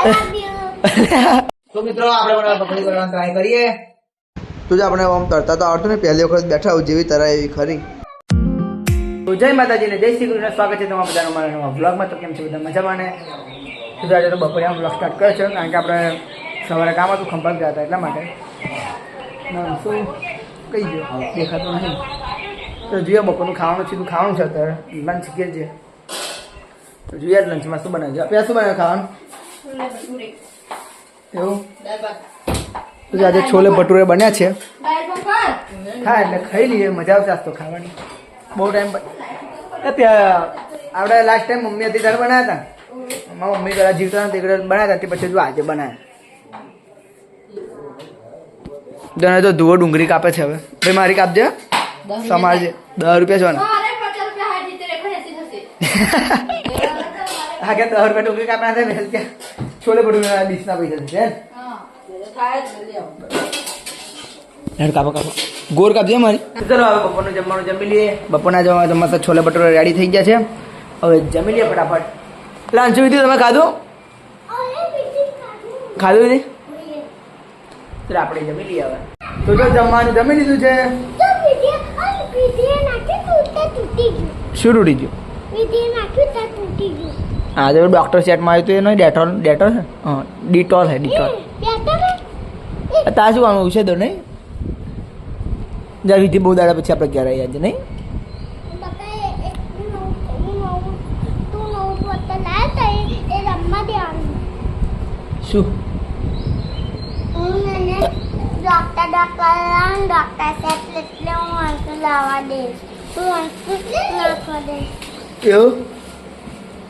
તો મિત્રો આપણે પકોડી બનાવવાનો ટ્રાય કરીએ. તો જો આપણે આમ તરતા તો આવડતું ને, પહેલી વખત બેઠા હું જેવી તરાય એવી ખરી. તો જય માતાજી ને જય શ્રી કૃષ્ણ. સ્વાગત છે તમારા બધાનું મારા નવા વ્લોગમાં. તો કેમ છે બધા મજામાં ને? તો આજે તો બપોરે આમ વ્લોગ સ્ટાર્ટ કર્યો છે, કારણ કે આપણે સવારે કામ હતું, ખંભાત ગયા હતા એટલા માટે. શું કઈ ગયો દેખાતું નહીં. તો જોઈએ બપોરનું ખાવાનું સીધું ખાવાનું છે, અત્યારે લંચ કે છે. તો જોઈએ લંચમાં શું બનાવ્યું છે. આપણે શું બનાવ્યું ખાવાનું એવું? તો આજે છોલે ભટુરે બન્યા છે. હા એટલે ખાઈ લઈએ, મજા આવશે આજ તો ખાવાની. બહુ ટાઈમ આપણે લાસ્ટ ટાઈમ મમ્મી હતી ત્યારે બનાવ્યા હતા. મારા મમ્મી ઘરે જીવતા નથી બનાવ્યા હતા, તે પછી જો આજે બનાવ્યા. તો ધુઓ ડુંગળી કાપે છે. હવે ભાઈ મારી કાપજે, સમારજે. 10 રૂપિયા છે. હા કે 10 રૂપિયા ડુંગળી કાપના થાય, છોલે ભટુરે ડીશના પૈસા છે. કાપો કાપો ગોળ કાપજે મારી. ચલો હવે બપોરનું જમવાનું જમી લઈએ. બપોરના જમવા છોલે ભટુરે રેડી થઈ ગયા છે. હવે જમી લઈએ ફટાફટ. લંચ વિધિ તમે ખાધું વિધિ? તો આપણે જમી લઈએ હવે. તો જો જમવાનું જમી લીધું છે. શું તૂટી ગયું? હા તો ડોક્ટર સેટમાં આવ્યું તો એનો ડેટોલ છે. હા ડિટોલ છે ડિટોલ. તાર શું આનું છે તો નહીં જ્યાં વિધિ બહુ દાડા પછી આપણે ઘેર આવી આજે નહીં. શું એવું?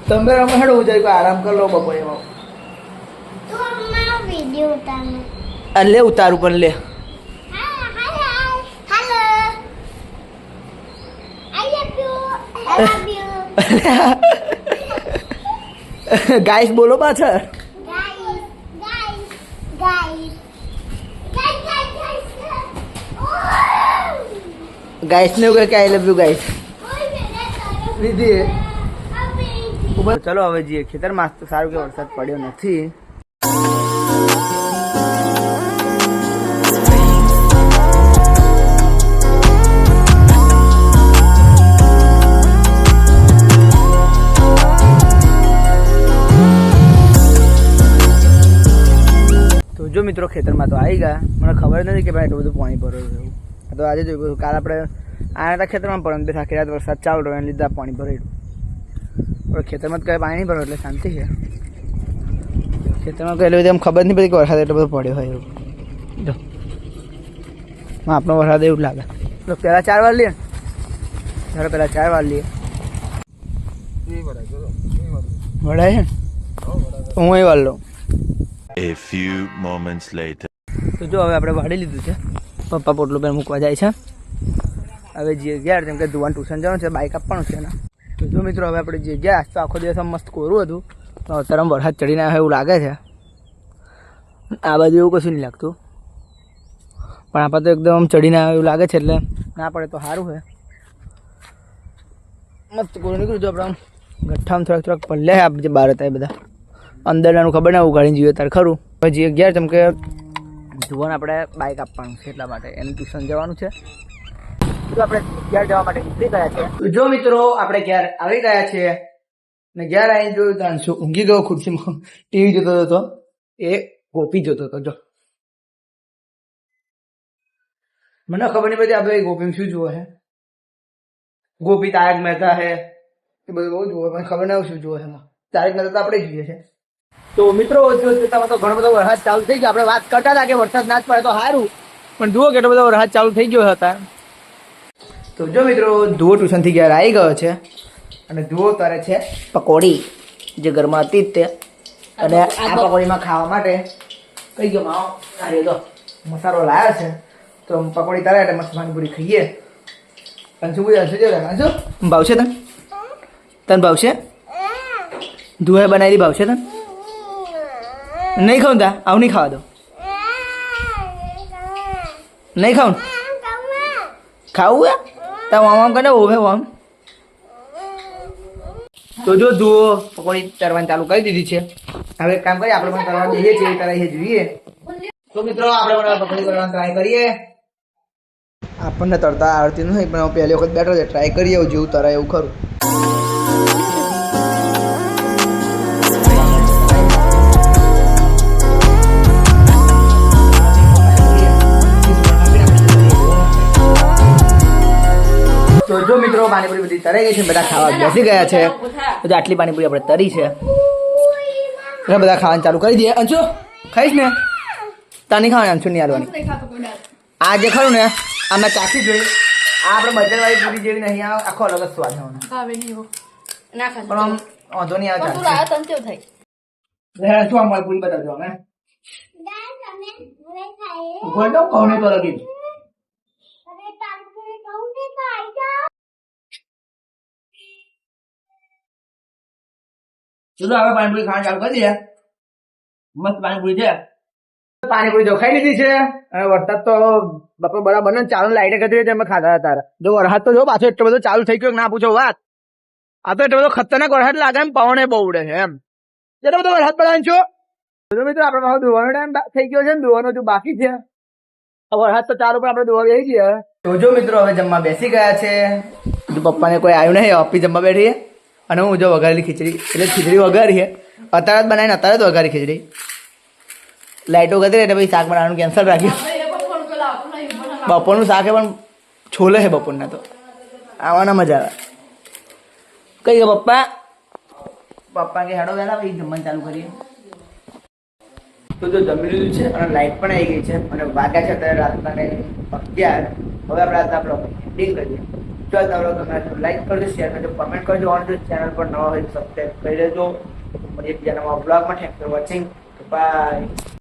તમે અમે હેડો જાય કોઈ આરામ કરી લો બપોરે. લે ઉતારું પણ લે. ગાઈસ બોલો પાછળ. ગાઈસ ને કે આઈ લવ યુ ગાઈસ. વિધિ ચલો હવે જઈએ ખેતરમાં. તો સારું કે વરસાદ પડ્યો નથી. તો જો મિત્રો ખેતરમાં તો આવી ગયા. મને ખબર નથી કે ભાઈ એટલું બધું પાણી ભરેલું એવું. તો આજે જોયું કાલે આપણે આવ્યા હતા ખેતરમાં, પણ બે આખી રાત વરસાદ ચાલુ રહ્યો એને લીધે પાણી ભરેલું. હવે ખેતરમાં તો કંઈ પાણી નહીં ભરો એટલે શાંતિ છે. ખેતરમાં કંઈ એટલે એમ ખબર નહીં પડી કે વરસાદ એટલો બધો પડ્યો હોય એવું. જો આપણો વરસાદ એવું લાગે. તો પહેલાં 4 વાર લઈએ ચાલો, પહેલાં 4 વાર લઈએ. વડાય છે તો હું એ વાર લઉં. A few moments later. તો જો હવે આપણે વાળી લીધું છે. પપ્પા પોટલું પેન મૂકવા જાય છે. હવે જે ગયા જેમ કે ધુવાન ટ્યુશન જવાનું છે, બાઇક આપવાનું છે ને. તો જો મિત્રો હવે આપણે જે ગયા તો આખો દિવસ મસ્ત કોરું હતું, તો અત્યારે વરસાદ ચડીને આવે એવું લાગે છે. આ બાજુ એવું કશું નહીં લાગતું, પણ આપણે તો એકદમ ચડીને આવે એવું લાગે છે, એટલે ના પડે તો સારું છે. મસ્ત કોરું નીકળ્યું. જો આપણે ગઠ્ઠામાં થોડાક પલ્લે જે બહાર હતા એ બધા અંદરનાનું ખબર ના ઉગાડીને જઈએ ત્યારે ખરું. પછી ગયા જેમ કે ધુવાન આપણે બાઇક આપવાનું છે, એટલા માટે એનું ટ્યુશન જવાનું છે. તો આપણે ઘેર જવા માટે નીકળી ગયા છે. જો મિત્રો આપણે ઘેર આવી ગયા છે ને ઘેર આવીને જોયું તો શું ઊંઘી ગયો ખુરશીમાં, ટીવી જોતો હતો. એ ગોપી જોતો હતો. જો મને ખબર નહીં પડતી આપણે ગોપી શું જુએ છે. ગોપી તારક મહેતા હે એ બધું બહુ જુએ, મને ખબર ના શું જુએ છે. તારક મહેતા તો આપણે જોઈએ છે. તો મિત્રો જોતામાં તો ઘણો બધો વરસાદ ચાલુ થઈ ગયો. આપણે વાત કરતા હતા કે વરસાદ ના જ પડે તો સારું, પણ જુઓ કેટલો બધો વરસાદ ચાલુ થઈ ગયો હતા. તો જો મિત્રો ધુઓ ટ્યુશનથી ઘેર આવી ગયો છે અને ધુઓ તરે છે પકોડી, જે ઘરમાં હતી જ તે. અને આ પકોડીમાં ખાવા માટે કઈ ગયો માવો આ તો મસાલો લાવ્યો છે. તો પકોડી તરે એટલે મસ્ત પાણીપુરી ખાઈએ. અને શું બોલ્યા શું ભાવશે તને? ભાવશે? ધુએ બનાવી ભાવશે તને? નહીં ખાઉં તા આવું નહીં ખાવા દો. નહીં ખાઉં ખાવું યાર તા આમ કરે ઓવે આમ. તો જો ધુઓ પકોડી તરવાની ચાલુ કરી દીધી છે હવે એક કામ કરીએ, આપણે પણ કરવા જઈએ છીએ કરાવીએ જોઈએ. તો મિત્રો આપણે પણ પકોડી કરવાનો ટ્રાય કરીએ. આપણને તરતા આવડતી નથી પણ હું પહેલી વખત બેઠો છે, ટ્રાય કરીએ જેવું તરાય એવું ખરું. તો જો મિત્રો પાણીપુરી બધી તરાઈ ગઈ છે, બધા ખાવા બેસી ગયા છે. તો આટલી પાણીપુરી આપણે તરી છે, એટલે બધા ખાવાનું ચાલુ કરી દઈએ. અંશુ ખાઈશ ને? તાની ખાવાની, અંશુ નહીં હાલવાની. આ જે ખરું ને આ મેં ચાખી જોઈ, આ આપણે બજારવાળી પૂરી જેવી નહીં, આ આખો અલગ જ સ્વાદ છે. પણ આમ વાંધો નહીં આવે. શું આમ પૂરી બતાવજો અમે કહું તો લગી. ચલો હવે પાણીપુરી ખાવાનું ચાલુ કરી દઈએ. મસ્ત પાણીપુરી છે. પાણીપુરી જો ખાઈ લીધી છે. અને વરસાદ તો બપોર બરાબર ને ચાલુ લાઈટે કરી છે, અમે ખાધા હતા. જો વરસાદ તો જો પાછો એટલો બધો ચાલુ થઈ ગયો ના પૂછો વાત. આ તો એટલો બધો ખતરનાક વરસાદ લાગે એમ, પવને બહુ ઉડે છે એમ. એટલો બધો વરસાદ પડે છો. મિત્રો આપડે પાછો ધોવાનો ટાઈમ થઈ ગયો છે ને, ધોવાનો જો બાકી છે. વરસાદ તો ચાલુ પણ આપણે ધોવા બેસી છીએ. તો જો મિત્રો હવે જમવા બેસી ગયા છે. જો પપ્પાને કોઈ આવ્યું નહીં, ઓફિસ જમવા બેઠી. અને હું જો વઘારેલી ખીચડી, એટલે ખીચડી વઘારી છે અત્યારે જ બનાવીને અત્યારે જ વઘારી ખીચડી. લાઈટો ગતી એટલે પછી શાક બનાવવાનું કેન્સલ રાખ્યું. બપોરનું શાક પણ છોલે છે બપોરના, તો આવવાના મજા આવે. કઈ ગયો પપ્પા? પપ્પા કે હેડો વહેલા પછી જમવાનું ચાલુ કરીએ. તો જો જમી લીધું છે અને લાઈટ પણ આવી ગઈ છે અને વાગ્યા છે અત્યારે રાતના કંઈ 11. હવે આપણે રાતના બ્લોગ એન્ડિંગ કરીએ. જો આ બ્લોગ તમે લાઈક કરજો, શેર કરજો, કમેન્ટ કરજો. ઓન ચેનલ પર નવા હોય સબસ્ક્રાઈબ કરી લેજો. મળીએ બીજા નવા બ્લોગમાં. Thanks for watching. બાય.